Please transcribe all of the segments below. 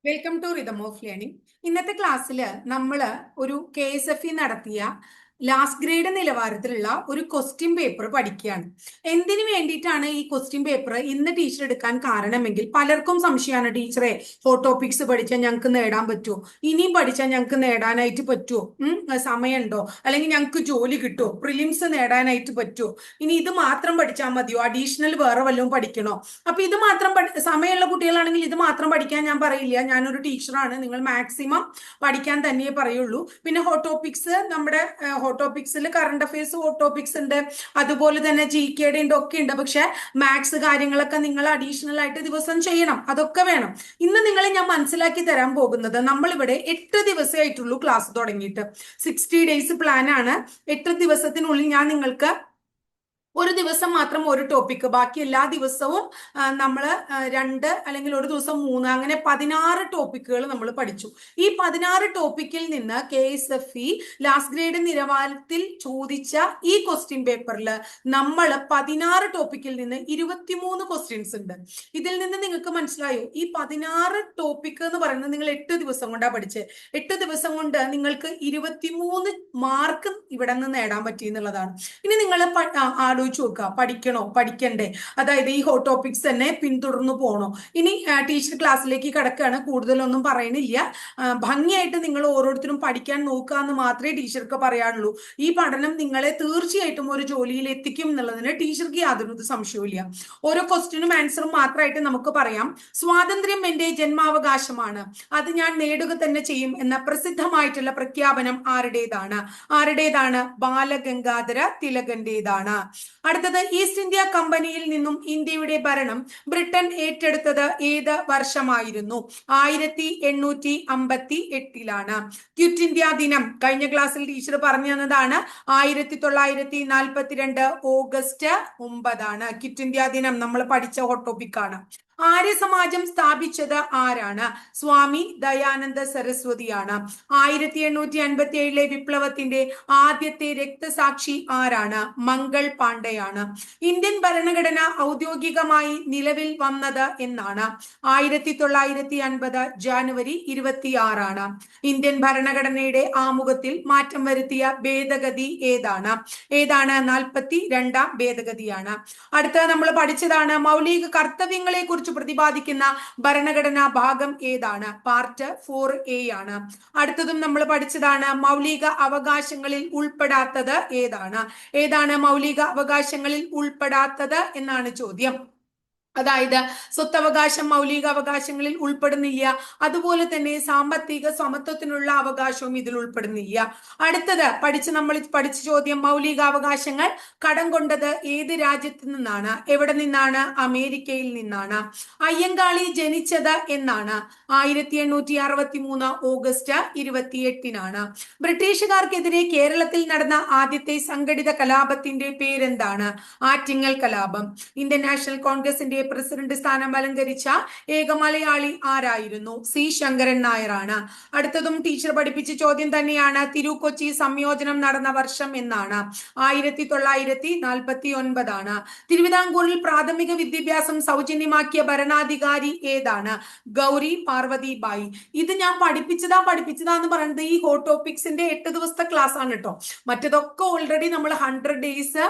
Welcome to rhythm of learning. ഇന്നത്തെ ക്ലാസ്സിൽ നമ്മൾ ഒരു KSFE നടത്തിയ ലാസ്റ്റ് ഗ്രേഡ് നിലവാരത്തിലുള്ള ഒരു ക്വസ്റ്റ്യൻ പേപ്പർ പഠിക്കുകയാണ്. എന്തിനു വേണ്ടിയിട്ടാണ് ഈ ക്വസ്റ്റ്യൻ പേപ്പർ ഇന്ന് ടീച്ചർ എടുക്കാൻ കാരണമെങ്കിൽ പലർക്കും സംശയമാണ്, ടീച്ചറെ ടോപ്പിക്സ് പഠിച്ചാൽ ഞങ്ങൾക്ക് നേടാൻ പറ്റുമോ, ഇനിയും പഠിച്ചാൽ ഞങ്ങൾക്ക് നേടാനായിട്ട് പറ്റുമോ, സമയമുണ്ടോ, അല്ലെങ്കിൽ ഞങ്ങൾക്ക് ജോലി കിട്ടുമോ, പ്രിലിംസ് നേടാനായിട്ട് പറ്റുമോ, ഇനി ഇത് മാത്രം പഠിച്ചാൽ മതിയോ, അഡീഷണൽ വേറെ വല്ലതും പഠിക്കണോ? അപ്പൊ ഇത് മാത്രം സമയമുള്ള കുട്ടികളാണെങ്കിൽ ഇത് മാത്രം പഠിക്കാൻ ഞാൻ പറയില്ല. ഞാനൊരു ടീച്ചറാണ്, നിങ്ങൾ മാക്സിമം പഠിക്കാൻ തന്നെ പറയുള്ളൂ. പിന്നെ ടോപ്പിക്സ് നമ്മുടെ ടോപ്പിക്സിൽ കറണ്ട് അഫയേഴ്സ് ടോപ്പിക്സ് ഉണ്ട്, അതുപോലെ തന്നെ GK ഉണ്ട്, ഒക്കെ ഉണ്ട്. പക്ഷെ മാത്സ് കാര്യങ്ങളൊക്കെ നിങ്ങൾ അഡീഷണൽ ആയിട്ട് ദിവസം ചെയ്യണം, അതൊക്കെ വേണം. ഇന്ന് നിങ്ങളെ ഞാൻ മനസ്സിലാക്കി തരാൻ പോകുന്നത്, നമ്മളിവിടെ 8 ദിവസമായിട്ടുള്ളൂ ക്ലാസ് തുടങ്ങിയിട്ട്. 60 ഡേയ്സ് പ്ലാൻ ആണ്. 8 ദിവസത്തിനുള്ളിൽ ഞാൻ നിങ്ങൾക്ക് ഒരു ദിവസം മാത്രം ഒരു ടോപ്പിക്, ബാക്കി എല്ലാ ദിവസവും നമ്മൾ 2 അല്ലെങ്കിൽ ഒരു ദിവസം 3, അങ്ങനെ 16 ടോപ്പിക്കുകൾ നമ്മൾ പഠിച്ചു. ഈ 16 ടോപ്പിക്കിൽ നിന്ന് KSFE ലാസ്റ്റ് ഗ്രേഡ് നിലവാരത്തിൽ ചോദിച്ച ഈ ക്വസ്റ്റ്യൻ പേപ്പറിൽ നമ്മൾ 16 ടോപ്പിക്കിൽ നിന്ന് 23 ക്വസ്റ്റ്യൻസ് ഉണ്ട്. ഇതിൽ നിന്ന് നിങ്ങൾക്ക് മനസ്സിലായോ, ഈ 16 ടോപ്പിക് എന്ന് പറയുന്നത് നിങ്ങൾ 8 ദിവസം കൊണ്ടാണ് പഠിച്ചത്. 8 ദിവസം കൊണ്ട് നിങ്ങൾക്ക് 23 മാർക്ക് ഇവിടെ നിന്ന് നേടാൻ പറ്റി എന്നുള്ളതാണ്. ഇനി നിങ്ങൾ ആലോചിച്ച് നോക്കുക, പഠിക്കണോ പഠിക്കണ്ടേ, അതായത് ഈ ടോപ്പിക്സ് തന്നെ പിന്തുടർന്നു പോകണോ? ഇനി ടീച്ചർ ക്ലാസ്സിലേക്ക് കിടക്കുകയാണ്, കൂടുതലൊന്നും പറയണില്ല. ഭംഗിയായിട്ട് നിങ്ങൾ ഓരോരുത്തരും പഠിക്കാൻ നോക്കുക എന്ന് മാത്രമേ ടീച്ചർക്ക് പറയാനുള്ളൂ. ഈ പഠനം നിങ്ങളെ തീർച്ചയായിട്ടും ഒരു ജോലിയിൽ എത്തിക്കും എന്നുള്ളതിന് ടീച്ചർക്ക് യാതൊരു സംശയവുമില്ല. ഓരോ ക്വസ്റ്റ്യനും ആൻസറും മാത്രമായിട്ട് നമുക്ക് പറയാം. സ്വാതന്ത്ര്യം എന്റെ ജന്മാവകാശമാണ്, അത് ഞാൻ നേടുക തന്നെ ചെയ്യും എന്ന പ്രസിദ്ധമായിട്ടുള്ള പ്രഖ്യാപനം ആരുടേതാണ്? ബാലഗംഗാധര തിലകന്റേതാണ്. അടുത്തത്, ഈസ്റ്റ് ഇന്ത്യ കമ്പനിയിൽ നിന്നും ഇന്ത്യയുടെ ഭരണം ബ്രിട്ടൻ ഏറ്റെടുത്തത് ഏത് വർഷമായിരുന്നു? 1858 ക്വിറ്റ് ഇന്ത്യ ദിനം കഴിഞ്ഞ ക്ലാസ്സിൽ ടീച്ചർ പറഞ്ഞു തന്നതാണ്. 1942 ഓഗസ്റ്റ് 9 ക്വിറ്റ് ഇന്ത്യ ദിനം നമ്മൾ പഠിച്ച ടോപ്പിക്കാണ്. ആര്യ സമാജം സ്ഥാപിച്ചത് ആരാണ്? സ്വാമി ദയാനന്ദ സരസ്വതിയാണ്. 1857 വിപ്ലവത്തിന്റെ ആദ്യത്തെ രക്തസാക്ഷി ആരാണ്? മംഗൾ പാണ്ഡെയാണ്. ഇന്ത്യൻ ഭരണഘടന ഔദ്യോഗികമായി നിലവിൽ വന്നത് എന്നാണ്? 1950 ജാനുവരി 26. ഇന്ത്യൻ ഭരണഘടനയുടെ ആമുഖത്തിൽ മാറ്റം വരുത്തിയ ഭേദഗതി ഏതാണ്? 42ാം ഭേദഗതിയാണ്. അടുത്ത നമ്മൾ പഠിച്ചതാണ്, മൗലിക കർത്തവ്യങ്ങളെ കുറിച്ച് പ്രതിപാദിക്കുന്ന ഭരണഘടനാ ഭാഗം ഏതാണ്? പാർട്ട് 4A ആണ്. അടുത്തതും നമ്മൾ പഠിച്ചതാണ്, മൗലിക അവകാശങ്ങളിൽ ഉൾപ്പെടാത്തത് ഏതാണ് മൗലിക അവകാശങ്ങളിൽ ഉൾപ്പെടാത്തത് എന്നാണ് ചോദ്യം. അതായത് സ്വത്തവകാശം മൗലിക അവകാശങ്ങളിൽ ഉൾപ്പെടുന്നില്ല, അതുപോലെ തന്നെ സാമ്പത്തിക സമത്വത്തിനുള്ള അവകാശവും ഇതിൽ ഉൾപ്പെടുന്നില്ല. അടുത്തത് നമ്മൾ പഠിച്ച ചോദ്യം, മൗലികാവകാശങ്ങൾ കടം കൊണ്ടത് ഏത് രാജ്യത്ത് നിന്നാണ്? എവിടെ നിന്നാണ്? അമേരിക്കയിൽ നിന്നാണ്. അയ്യങ്കാളി ജനിച്ചത് എന്നാണ്? 1863 ഓഗസ്റ്റ് 28. ബ്രിട്ടീഷുകാർക്കെതിരെ കേരളത്തിൽ നടന്ന ആദ്യത്തെ സംഘടിത കലാപത്തിന്റെ പേരെന്താണ്? ആറ്റിങ്ങൽ കലാപം. ഇന്ത്യൻ നാഷണൽ കോൺഗ്രസിന്റെ പ്രസിഡന്റ് സ്ഥാനം അലങ്കരിച്ച ഏക മലയാളി ആരായിരുന്നു? C ശങ്കരൻ നായരാണ്. അടുത്തതും ടീച്ചർ പഠിപ്പിച്ച ചോദ്യം തന്നെയാണ്, തിരുക്കൊച്ചി സംയോജനം നടന്ന വർഷം എന്നാണ്? 1949. തിരുവിതാംകൂറിൽ പ്രാഥമിക വിദ്യാഭ്യാസം സൗജന്യമാക്കിയ ഭരണാധികാരി ഏതാണ്? ഗൗരി പാർവതി ബായി. ഇത് ഞാൻ പഠിപ്പിച്ചതാന്ന് പറയുന്നത് ഈ ടോപ്പിക്സിന്റെ 8 ദിവസത്തെ ക്ലാസ് ആണ് കേട്ടോ. മറ്റതൊക്കെ ഓൾറെഡി നമ്മൾ 100 ഡേയ്സ്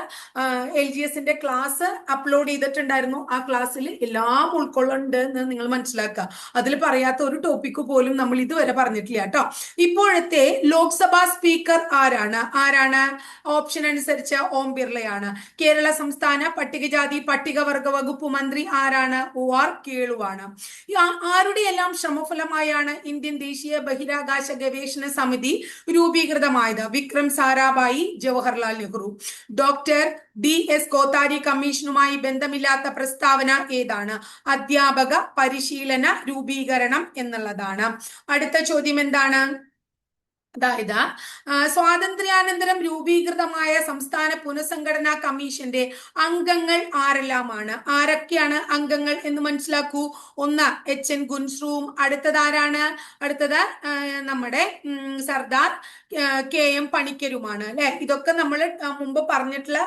LGSന്റെ ക്ലാസ് അപ്ലോഡ് ചെയ്തിട്ടുണ്ടായിരുന്നു. ആ ക്ലാസ്സിൽ എല്ലാം ഉൾക്കൊള്ളുന്നുണ്ട് എന്ന് നിങ്ങൾ മനസ്സിലാക്കുക. അതിൽ പറയാത്ത ഒരു ടോപ്പിക്ക് പോലും നമ്മൾ ഇതുവരെ പറഞ്ഞിട്ടില്ല കേട്ടോ. ഇപ്പോഴത്തെ ലോക്സഭാ സ്പീക്കർ ആരാണ്? ഓപ്ഷൻ അനുസരിച്ച് ഓം ബിർളയാണ്. കേരള സംസ്ഥാന പട്ടികജാതി പട്ടികവർഗ വകുപ്പ് മന്ത്രി ആരാണ്? OR കേളുവാണ്. ആരുടെയെല്ലാം ശ്രമഫലമായാണ് ഇന്ത്യൻ ദേശീയ ബഹിരാകാശ ഗവേഷണ സമിതി രൂപീകൃതമായത്? വിക്രം സാരാഭായി, ജവഹർലാൽ നെഹ്റു. ഡോക്ടർ DS കോത്താരി കമ്മീഷനുമായി ബന്ധമില്ലാത്ത പ്രസ്താവന ഏതാണ്? അധ്യാപക പരിശീലന രൂപീകരണം എന്നുള്ളതാണ്. അടുത്ത ചോദ്യം എന്താണ്? അതായത് സ്വാതന്ത്ര്യാനന്തരം രൂപീകൃതമായ സംസ്ഥാന പുനഃസംഘടനാ കമ്മീഷന്റെ അംഗങ്ങൾ ആരെല്ലാമാണ്? ആരൊക്കെയാണ് അംഗങ്ങൾ എന്ന് മനസ്സിലാക്കൂ. ഒന്ന് HN ഗുൻസ്രൂം, അടുത്തത് നമ്മുടെ സർദാർ KM പണിക്കരുമാണ് അല്ലെ. ഇതൊക്കെ നമ്മൾ മുമ്പ് പറഞ്ഞിട്ടുള്ള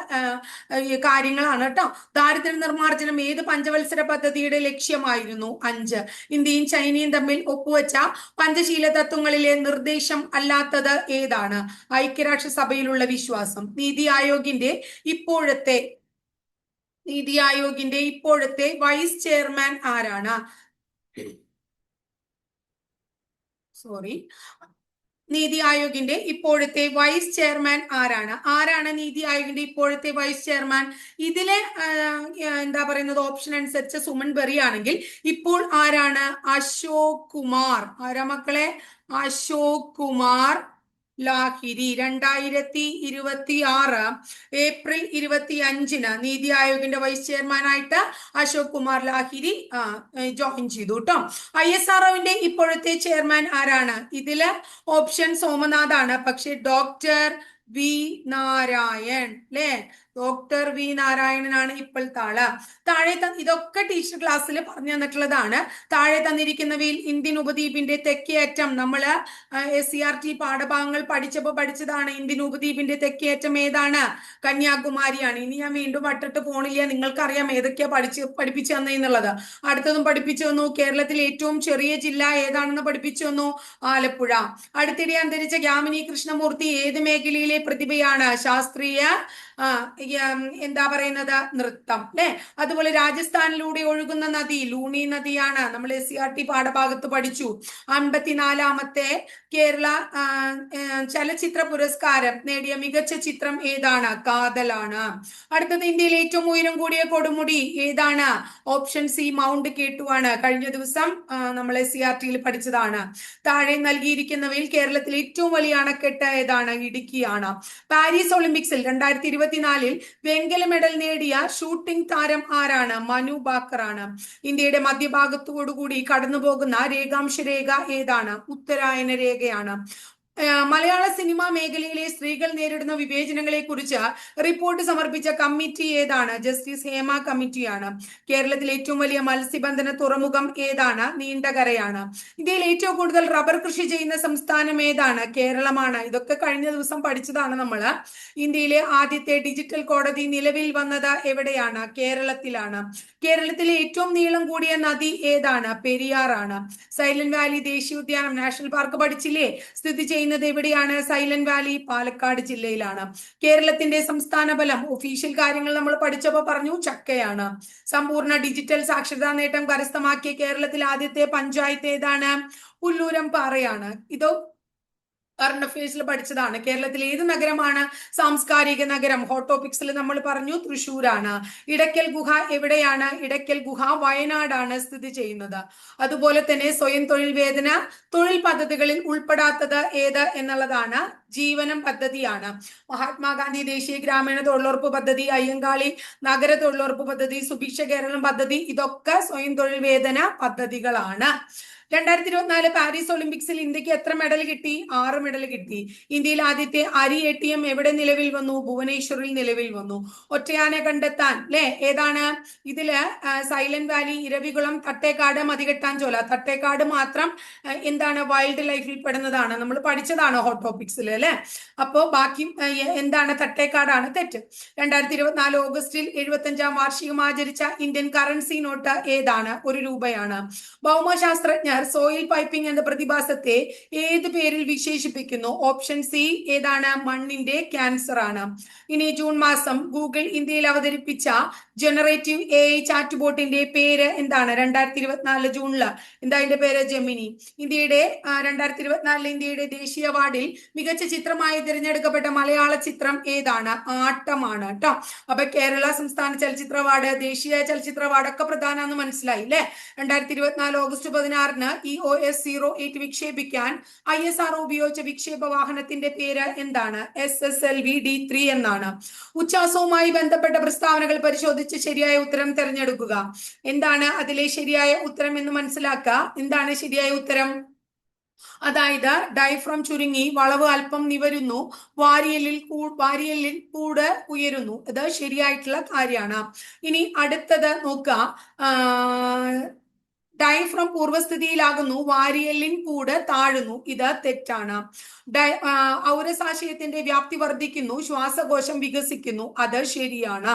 കാര്യങ്ങളാണ് കേട്ടോ. ദാരിദ്ര്യ നിർമ്മാർജ്ജനം ഏത് പഞ്ചവത്സര പദ്ധതിയുടെ ലക്ഷ്യമായിരുന്നു? 5. ഇന്ത്യയും ചൈനയും തമ്മിൽ ഒപ്പുവെച്ച പഞ്ചശീല തത്വങ്ങളിലെ നിർദ്ദേശം അല്ലാത്തത് ഏതാണ്? ഐക്യരാഷ്ട്രസഭയിലുള്ള വിശ്വാസം. നീതി ആയോഗിന്റെ ഇപ്പോഴത്തെ വൈസ് ചെയർമാൻ ആരാണ്? നീതി ആയോഗിന്റെ ഇപ്പോഴത്തെ വൈസ് ചെയർമാൻ ആരാണ് നീതി ആയോഗിന്റെ ഇപ്പോഴത്തെ വൈസ് ചെയർമാൻ? ഇതിലെ എന്താ പറയുന്നത്, ഓപ്ഷൻ അനുസരിച്ച് സുമൻ ബെറി ആണെങ്കിൽ ഇപ്പോൾ ആരാണ്? അശോക് കുമാർ. ആരാ മക്കളെ? അശോക് കുമാർ ലാഹിരി. 2026 ഏപ്രിൽ 25 നീതി ആയോഗിന്റെ വൈസ് ചെയർമാനായിട്ട് അശോക് കുമാർ ലാഹിരി ജോയിൻ ചെയ്തു കേട്ടോ. ISROവിന്റെ ഇപ്പോഴത്തെ ചെയർമാൻ ആരാണ്? ഇതില് ഓപ്ഷൻ സോമനാഥ് ആണ്, പക്ഷെ ഡോക്ടർ വി നാരായൺ അല്ലേ. ഡോക്ടർ വി നാരായണനാണ് ഇപ്പോഴത്തെ ആള്. ഇതൊക്കെ ടീച്ചർ ക്ലാസ്സിൽ പറഞ്ഞു തന്നിട്ടുള്ളതാണ്. താഴെ തന്നിരിക്കുന്നവയിൽ ഇന്ത്യൻ ഉപദ്വീപിന്റെ തെക്കേ അറ്റം, നമ്മള് SCRT പാഠഭാഗങ്ങൾ പഠിച്ചതാണ്. ഇന്ത്യൻ ഉപദ്വീപിന്റെ തെക്കേ അറ്റം ഏതാണ്? കന്യാകുമാരിയാണ്. ഇനി ഞാൻ വീണ്ടും വട്ടിട്ട് പോണില്ല, നിങ്ങൾക്കറിയാം ഏതൊക്കെയാ പഠിപ്പിച്ചു തന്നെന്നുള്ളത്. അടുത്തതും പഠിപ്പിച്ചു തന്നു. കേരളത്തിലെ ഏറ്റവും ചെറിയ ജില്ല ഏതാണെന്ന് പഠിപ്പിച്ചു തന്നു, ആലപ്പുഴ. അടുത്തിടെ അന്തരിച്ച ഗ്യാമിനി കൃഷ്ണമൂർത്തി ഏത് മേഖലയിലെ പ്രതിഭയാണ്? ശാസ്ത്രീയ എന്താ പറയുന്നത്, നൃത്തം അല്ലെ. അതുപോലെ രാജസ്ഥാനിലൂടെ ഒഴുകുന്ന നദി ലൂണി നദിയാണ്. നമ്മൾ SCRT പാഠഭാഗത്ത് പഠിച്ചു. 54ാമത്തെ കേരള ചലച്ചിത്ര പുരസ്കാരം നേടിയ മികച്ച ചിത്രം ഏതാണ്? കാതലാണ്. അടുത്തത് ഇന്ത്യയിലെ ഏറ്റവും ഉയരം കൂടിയ കൊടുമുടി ഏതാണ്? ഓപ്ഷൻ സി മൗണ്ട് K2 ആണ്. കഴിഞ്ഞ ദിവസം നമ്മൾ SCRTയിൽ പഠിച്ചതാണ്. താഴെ നൽകിയിരിക്കുന്നവയിൽ കേരളത്തിലെ ഏറ്റവും വലിയ അണക്കെട്ട് ഏതാണ്? ഇടുക്കിയാണ്. പാരീസ് ഒളിമ്പിക്സിൽ 2024 വെങ്കല മെഡൽ നേടിയ ഷൂട്ടിംഗ് താരം ആരാണ്? മനു ബാക്കർ ആണ്. ഇന്ത്യയുടെ മധ്യഭാഗത്തോടുകൂടി കടന്നുപോകുന്ന രേഖാംശ രേഖ ഏതാണ്? ഉത്തരായന രേഖയാണ്. മലയാള സിനിമാ മേഖലയിലെ സ്ത്രീകൾ നേരിടുന്ന വിവേചനങ്ങളെ കുറിച്ച് റിപ്പോർട്ട് സമർപ്പിച്ച കമ്മിറ്റി ഏതാണ്? ജസ്റ്റിസ് ഹേമ കമ്മിറ്റിയാണ്. കേരളത്തിലെ ഏറ്റവും വലിയ മത്സ്യബന്ധന തുറമുഖം ഏതാണ്? നീണ്ടകരയാണ്. ഇന്ത്യയിൽ ഏറ്റവും കൂടുതൽ റബ്ബർ കൃഷി ചെയ്യുന്ന സംസ്ഥാനം ഏതാണ്? കേരളമാണ്. ഇതൊക്കെ കഴിഞ്ഞ ദിവസം പഠിച്ചതാണ് നമ്മള്. ഇന്ത്യയിലെ ആദ്യത്തെ ഡിജിറ്റൽ കോടതി നിലവിൽ വന്നത് എവിടെയാണ്? കേരളത്തിലാണ്. കേരളത്തിലെ ഏറ്റവും നീളം കൂടിയ നദി ഏതാണ്? പെരിയാറാണ്. സൈലന്റ് വാലി ദേശീയോദ്യാനം നാഷണൽ പാർക്ക് പഠിച്ചില്ലേ? സ്ഥിതി ചെയ്യുന്നത് എവിടെയാണ്? സൈലന്റ് വാലി പാലക്കാട് ജില്ലയിലാണ്. കേരളത്തിന്റെ സംസ്ഥാന ബലം ഒഫീഷ്യൽ കാര്യങ്ങൾ നമ്മൾ പഠിച്ചപ്പോ പറഞ്ഞു, ചക്കയാണ്. സമ്പൂർണ്ണ ഡിജിറ്റൽ സാക്ഷരതാ നേട്ടം കരസ്ഥമാക്കിയ കേരളത്തിലെ ആദ്യത്തെ പഞ്ചായത്ത് ഏതാണ്? പുല്ലൂരംപാറയാണ്. ഇതോ കറണ്ട് അഫയേഴ്സിൽ പഠിച്ചതാണ്. കേരളത്തിലെ ഏത് നഗരമാണ് സാംസ്കാരിക നഗരം? ഹോട്ട് ടോപ്പിക്സിൽ നമ്മൾ പറഞ്ഞു തൃശ്ശൂരാണ്. ഇടയ്ക്കൽ ഗുഹ എവിടെയാണ്? ഇടയ്ക്കൽ ഗുഹ വയനാടാണ് സ്ഥിതി ചെയ്യുന്നത്. അതുപോലെ തന്നെ സ്വയം തൊഴിൽ പദ്ധതികളിൽ ഉൾപ്പെടാത്തത് ഏത് എന്നുള്ളതാണ്? ജീവനം പദ്ധതിയാണ്. മഹാത്മാഗാന്ധി ദേശീയ ഗ്രാമീണ തൊഴിലുറപ്പ് പദ്ധതി, അയ്യങ്കാളി നഗര തൊഴിലുറപ്പ് പദ്ധതി, സുഭിക്ഷ കേരളം പദ്ധതി, ഇതൊക്കെ സ്വയം തൊഴിൽ വേതന പദ്ധതികളാണ്. 2024 പാരീസ് ഒളിമ്പിക്സിൽ ഇന്ത്യക്ക് എത്ര മെഡൽ കിട്ടി? 6 മെഡൽ കിട്ടി. ഇന്ത്യയിൽ ആദ്യത്തെ അരി ATM എവിടെ നിലവിൽ വന്നു? ഭുവനേശ്വറിൽ നിലവിൽ വന്നു. ഒറ്റയാനെ കണ്ടെത്താൻ അല്ലെ ഏതാണ്? ഇതില് സൈലന്റ് വാലി, ഇരവികുളം, തട്ടേക്കാട്, മതികെട്ടാഞ്ചോല. തട്ടേക്കാട് മാത്രം എന്താണ്? വൈൽഡ് ലൈഫിൽ പെടുന്നതാണ്. നമ്മൾ പഠിച്ചതാണ് ഹോട്ട് ടോപ്പിക്സിൽ അല്ലെ. അപ്പോ ബാക്കി എന്താണ്? തട്ടേക്കാടാണ് തെറ്റ്. 2024 ഓഗസ്റ്റിൽ 75ാം വാർഷികം ആചരിച്ച ഇന്ത്യൻ കറൻസി നോട്ട് ഏതാണ്? 1 രൂപയാണ്. ഭൗമശാസ്ത്രജ്ഞർ സോയിൽ പൈപ്പിംഗ് എന്ന പ്രതിഭാസത്തെ ഏത് പേരിൽ വിശേഷിപ്പിക്കുന്നു? ഓപ്ഷൻ സി ഏതാണ്? മണ്ണിന്റെ ക്യാൻസർ ആണ്. ഇനി ജൂൺ മാസം ഗൂഗിൾ ഇന്ത്യയിൽ അവതരിപ്പിച്ച ജനറേറ്റീവ് AI ചാറ്റ് ബോട്ടിന്റെ പേര് എന്താണ്? 2024 ജൂണില് എന്താ അതിന്റെ പേര്? ജെമിനി. 2024 ഇന്ത്യയുടെ ദേശീയ അവാർഡിൽ മികച്ച ചിത്രമായി തിരഞ്ഞെടുക്കപ്പെട്ട മലയാള ചിത്രം ഏതാണ്? ആട്ടമാണ് കേട്ടോ. അപ്പൊ കേരള സംസ്ഥാന ചലച്ചിത്ര അവാർഡ്, ദേശീയ ചലച്ചിത്ര അവാർഡ് ഒക്കെ പ്രധാനമെന്ന് മനസ്സിലായി അല്ലെ. 2024 ഓഗസ്റ്റ് 16 EOS 08 വിക്ഷേപിക്കാൻ ISRO ഉപയോഗിച്ച വിക്ഷേപ വാഹനത്തിന്റെ പേര് എന്താണ്? SSLV D3 എന്നാണ്. ഉച്ഛ്വാസവുമായി ബന്ധപ്പെട്ട പ്രസ്താവനകൾ പരിശോധിച്ച് ശരിയായ ഉത്തരം തിരഞ്ഞെടുക്കുക. എന്താണ് അതിലെ ശരിയായ ഉത്തരം എന്ന് മനസ്സിലാക്കുക. എന്താണ് ശരിയായ ഉത്തരം? അതായത് ഡയഫ്രം ചുരുങ്ങി വളവ് അല്പം നിവരുന്നു, വാരിയലിൽ കൂട് ഉയരുന്നു. ഇത് ശരിയായിട്ടുള്ള കാര്യമാണ്. ഇനി അടുത്തത് നോക്കുക. ഡയഫ്രം പൂർവ്വസ്ഥിതിയിലാകുന്നു, വാരിയലിൻ കൂട് താഴുന്നു. ഇത് തെറ്റാണ്. ഔരസാശയത്തിന്റെ വ്യാപ്തി വർദ്ധിക്കുന്നു, ശ്വാസകോശം വികസിക്കുന്നു. അത് ശരിയാണ്.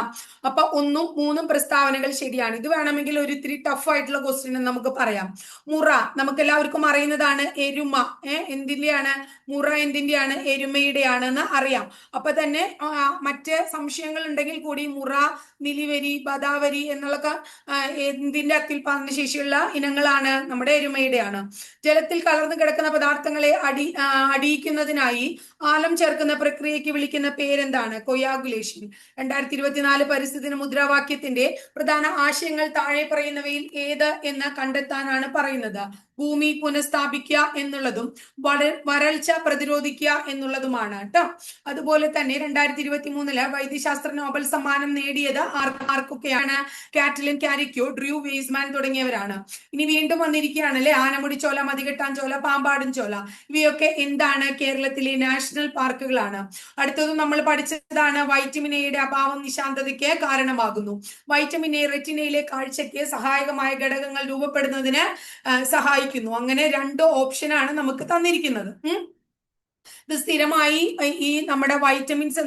അപ്പൊ 1ഉം 3ഉം പ്രസ്താവനകൾ ശരിയാണ്. ഇത് വേണമെങ്കിൽ ഒരു ഇത്തിരി ടഫ് ആയിട്ടുള്ള ക്വസ്റ്റ്യൻ നമുക്ക് പറയാം. മുറ നമുക്ക് എല്ലാവർക്കും അറിയുന്നതാണ്. എരുമ എന്തിന്റെയാണ്? മുറ എന്തിന്റെയാണ്? എരുമയുടെയാണ് എന്ന് അറിയാം. അപ്പൊ തന്നെ മറ്റ് സംശയങ്ങൾ ഉണ്ടെങ്കിൽ കൂടി മുറ, നിലിവരി, ബദാവരി എന്നുള്ള എന്തിന്റെ അത്യുൽപാദന ശേഷിയുള്ള ഇനങ്ങളാണ്? നമ്മുടെ എരുമയുടെയാണ്. ജലത്തിൽ കലർന്നു കിടക്കുന്ന പദാർത്ഥങ്ങളെ അടിയിക്കുന്നതിനായി ആലം ചേർക്കുന്ന പ്രക്രിയയ്ക്ക് വിളിക്കുന്ന പേരെന്താണ്? കൊയാഗുലേഷൻ. 2024 പരിസ്ഥിതി മുദ്രാവാക്യത്തിന്റെ പ്രധാന ആശയങ്ങൾ താഴെ പറയുന്നവയിൽ ഏത് എന്ന് കണ്ടെത്താനാണ് പറയുന്നത്. ഭൂമി പുനഃസ്ഥാപിക്കുക എന്നുള്ളതും വരൾച്ച പ്രതിരോധിക്കുക എന്നുള്ളതുമാണ് കേട്ടോ. അതുപോലെ തന്നെ 2023 വൈദ്യശാസ്ത്ര നോബൽ സമ്മാനം നേടിയത് ആർക്കൊക്കെയാണ്? കാറ്റലിൻ കാരിക്കോ, ഡ്രൂ വെയ്സ്മാൻ തുടങ്ങിയവരാണ്. ഇനി വീണ്ടും വന്നിരിക്കുകയാണ് അല്ലെ, ആനമുടിച്ചോല, മതികെട്ടാഞ്ചോല, പാമ്പാടുംചോല. ഇവയൊക്കെ എന്താണ്? കേരളത്തിലെ നാഷണൽ പാർക്കുകളാണ്. അടുത്തതും നമ്മൾ പഠിച്ചതാണ് വൈറ്റമിൻ എയുടെ അഭാവം നിശാന്തതയ്ക്ക് കാരണമാകുന്നു. വൈറ്റമിൻ എ റെറ്റിനയിലെ കാഴ്ചയ്ക്ക് സഹായകമായ ഘടകങ്ങൾ രൂപപ്പെടുന്നതിന് സഹായിക്കുന്നു. അങ്ങനെ 2 ഓപ്ഷനാണ് നമുക്ക് തന്നിരിക്കുന്നത്. ഇത് സ്ഥിരമായി ഈ നമ്മുടെ വൈറ്റമിൻസ്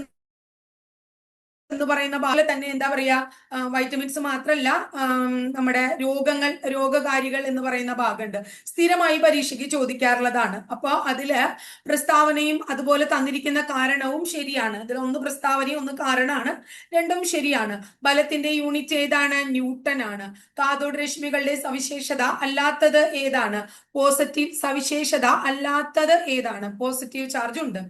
എന്ന് പറയുന്ന പോലെ തന്നെ എന്താ പറയാ, വൈറ്റമിൻസ് മാത്രമല്ല, നമ്മുടെ രോഗകാരികൾ എന്ന് പറയുന്ന ഭാഗമുണ്ട്. സ്ഥിരമായി പരീക്ഷയ്ക്ക് ചോദിക്കാറുള്ളതാണ്. അപ്പൊ അതില് പ്രസ്താവനയും അതുപോലെ തന്നിരിക്കുന്ന കാരണവും ശരിയാണ്. ഇതിൽ ഒന്ന് പ്രസ്താവനയും ഒന്ന് കാരണമാണ്. രണ്ടും ശരിയാണ്. ബലത്തിന്റെ യൂണിറ്റ് ഏതാണ്? ന്യൂട്ടൺ ആണ്. കാഥോഡ് രശ്മികളുടെ സവിശേഷത അല്ലാത്തത് ഏതാണ്? പോസിറ്റീവ് സവിശേഷത അല്ലാത്തത് ഏതാണ്? പോസിറ്റീവ് ചാർജ് ഉണ്ട്.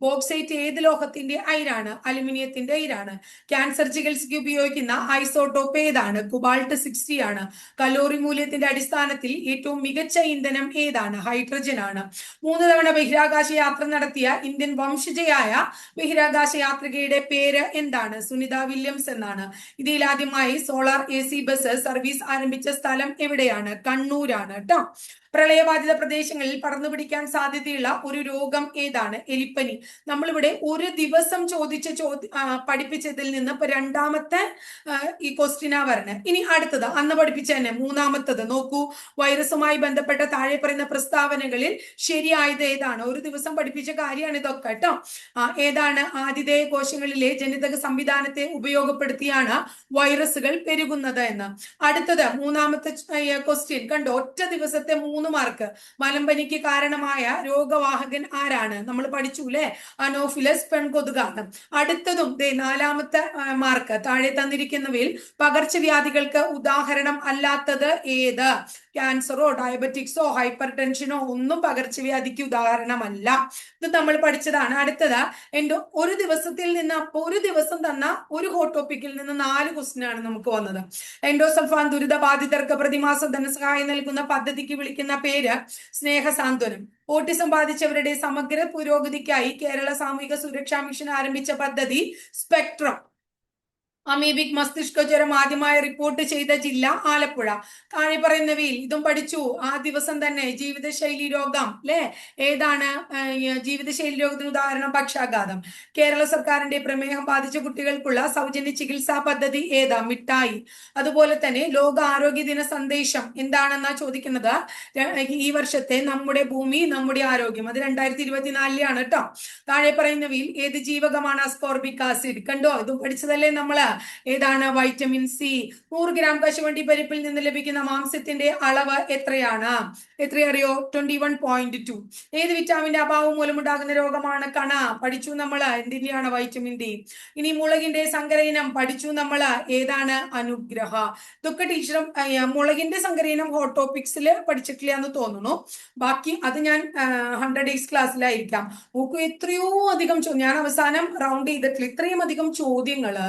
ബോക്സൈറ്റ് ഏത് ലോഹത്തിന്റെ അയിരാണ്? അലുമിനിയത്തിന്റെ അയിരാണ്. ക്യാൻസർ ചികിത്സയ്ക്ക് ഉപയോഗിക്കുന്ന ഐസോട്ടോപ്പ് ഏതാണ്? കുബാൾട്ട് 60 ആണ്. കലോറി മൂല്യത്തിന്റെ അടിസ്ഥാനത്തിൽ ഏറ്റവും മികച്ച ഇന്ധനം ഏതാണ്? ഹൈഡ്രജൻ ആണ്. 3 തവണ ബഹിരാകാശ യാത്ര നടത്തിയ ഇന്ത്യൻ വംശജയായ ബഹിരാകാശ യാത്രികയുടെ പേര് എന്താണ്? സുനിത വില്യംസ് എന്നാണ്. ഇതിൽ ആദ്യമായി സോളാർ AC ബസ് സർവീസ് ആരംഭിച്ച സ്ഥലം എവിടെയാണ്? കണ്ണൂരാണ് കേട്ടോ. പ്രളയബാധിത പ്രദേശങ്ങളിൽ പടർന്നു പിടിക്കാൻ സാധ്യതയുള്ള ഒരു രോഗം ഏതാണ്? എലിപ്പനി. നമ്മളിവിടെ ഒരു ദിവസം പഠിപ്പിച്ചതിൽ നിന്ന് ഇപ്പൊ രണ്ടാമത്തെ ഈ ക്വസ്റ്റ്യനാ വരണേ. ഇനി അടുത്തത് അന്ന് പഠിപ്പിച്ച തന്നെ 3ാമത്തത് നോക്കൂ. വൈറസുമായി ബന്ധപ്പെട്ട താഴെ പറയുന്ന പ്രസ്താവനകളിൽ ശരിയായത് ഏതാണ്? ഒരു ദിവസം പഠിപ്പിച്ച കാര്യമാണ് ഇതൊക്കെ കേട്ടോ. ഏതാണ്? ആതിഥേയ കോശങ്ങളിലെ ജനിതക സംവിധാനത്തെ ഉപയോഗപ്പെടുത്തിയാണ് വൈറസുകൾ പെരുകുന്നത് എന്ന്. അടുത്തത് 3ാമത്തെ ക്വസ്റ്റ്യൻ കണ്ടോ, ഒറ്റ ദിവസത്തെ 3 മാർക്ക്. മലമ്പനിക്ക് കാരണമായ രോഗവാഹകൻ ആരാണ്? നമ്മൾ പഠിച്ചു അല്ലെ, അനോഫിലസ് പെൺകൊതുകാണ്. അടുത്തതും 4ാമത്തെ മാർക്ക്. താഴെ തന്നിരിക്കുന്നവയിൽ പകർച്ചവ്യാധികൾക്ക് ഉദാഹരണം അല്ലാത്തത് ഏത്? ക്യാൻസറോ ഡയബറ്റിക്സോ ഹൈപ്പർ ടെൻഷനോ ഒന്നും പകർച്ചവ്യാധിക്ക് ഉദാഹരണമല്ല. ഇത് നമ്മൾ പഠിച്ചതാണ്. അടുത്തത് ഒരു ദിവസത്തിൽ നിന്ന്, ഒരു ദിവസം തന്ന ഒരു ഹോട്ട് ടോപ്പിക്കിൽ നിന്ന് 4 ക്വസ്റ്റ്യൻ ആണ് നമുക്ക് വന്നത്. എൻഡോസൾഫാൻ ദുരിതബാധിതർക്ക് പ്രതിമാസ ധനസഹായം നൽകുന്ന പദ്ധതിക്ക് വിളിക്കുന്ന പേര് സ്നേഹസാന്ത്വനം. ഓട്ടിസം ബാധിച്ചവരുടെ സമഗ്ര പുരോഗതിക്കായി കേരള സാമൂഹിക സുരക്ഷാ മിഷൻ ആരംഭിച്ച പദ്ധതി സ്പെക്ട്രം. അമീബിക് മസ്തിഷ്ക ജ്വരം ആദ്യമായി റിപ്പോർട്ട് ചെയ്ത ജില്ല ആലപ്പുഴ. താഴെ പറയുന്നവയിൽ ഇതും പഠിച്ചു. ആ ദിവസം തന്നെ ജീവിതശൈലി രോഗം അല്ലെ, ഏതാണ് ജീവിതശൈലി രോഗത്തിന് ഉദാഹരണം? പക്ഷാഘാതം. കേരള സർക്കാരിന്റെ പ്രമേഹം ബാധിച്ച കുട്ടികൾക്കുള്ള സൗജന്യ ചികിത്സാ പദ്ധതി ഏതാ? മിഠായി. അതുപോലെ തന്നെ ലോക ആരോഗ്യ ദിന സന്ദേശം എന്താണെന്നാ ചോദിക്കുന്നത്. ഈ വർഷത്തെ നമ്മുടെ ഭൂമി നമ്മുടെ ആരോഗ്യം. അത് 2024 കേട്ടോ. താഴെ പറയുന്നവയിൽ ഏത് ജീവകമാണ് അസ്കോർബിക് ആസിഡ്? കണ്ടോ, ഇതും പഠിച്ചതല്ലേ നമ്മള്. ഏതാണ്? Vitamin C. 100 ഗ്രാം കശുവണ്ടി പരിപ്പിൽ നിന്ന് ലഭിക്കുന്ന മാംസ്യത്തിന്റെ അളവ് എത്രയാണ്? എത്രയറിയോ? 21.2. ഏത് വിറ്റാമിന്റെ അഭാവം മൂലമുണ്ടാകുന്ന രോഗമാണ്? കണ. പഠിച്ചു നമ്മള്. എന്തിന്റെയാണ്? Vitamin D. ഇനി മുളകിന്റെ സങ്കര ഇനം പഠിച്ചു നമ്മള്. ഏതാണ്? അനുഗ്രഹ. ഇതൊക്കെ ടീച്ചറും മുളകിന്റെ സങ്കര ഇനം ഹോട്ട് ടോപ്പിക്സിൽ പഠിച്ചിട്ടില്ല എന്ന് തോന്നുന്നു. ബാക്കി അത് ഞാൻ 100 ഡേയ്സ് ക്ലാസ്സിലായിരിക്കാം. നോക്കൂ, എത്രയോ അധികം ഞാൻ അവസാനം റൗണ്ട് ചെയ്തിട്ടില്ല. ഇത്രയും അധികം ചോദ്യങ്ങള്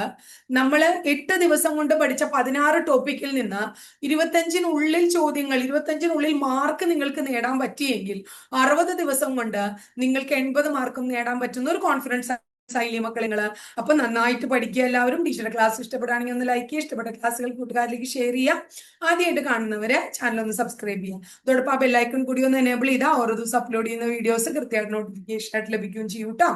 നമ്മൾ 8 ദിവസം കൊണ്ട് പഠിച്ച 16 ടോപ്പിക്കിൽ നിന്ന് 25-നുള്ളിൽ ചോദ്യങ്ങൾ, 25-നുള്ളിൽ മാർക്ക് നിങ്ങൾക്ക് നേടാൻ പറ്റിയെങ്കിൽ 60 ദിവസം കൊണ്ട് നിങ്ങൾക്ക് 80 മാർക്കും നേടാൻ പറ്റുന്ന ഒരു കോൺഫിഡൻസ് സൈലി മക്കളെ നിങ്ങള്. അപ്പൊ നന്നായിട്ട് പഠിക്കുക എല്ലാവരും. ടീച്ചറുടെ ക്ലാസ് ഇഷ്ടപ്പെടുകയാണെങ്കിൽ ഒന്ന് ലൈക്ക് ചെയ്യുക, ഇഷ്ടപ്പെട്ട ക്ലാസ്സുകൾ കൂട്ടുകാരിലേക്ക് ഷെയർ ചെയ്യുക. ആദ്യമായിട്ട് കാണുന്നവരെ ചാനൽ ഒന്ന് സബ്സ്ക്രൈബ് ചെയ്യുക. അതോടൊപ്പം ആ ബെല്ലൈക്കൺ കൂടി ഒന്ന് എനേബിൾ ചെയ്താൽ ഓരോ ദിവസം അപ്ലോഡ് ചെയ്യുന്ന വീഡിയോസ് കൃത്യമായിട്ട് നോട്ടിഫിക്കേഷൻ ആയിട്ട് ലഭിക്കുകയും ചെയ്യും കേട്ടോ.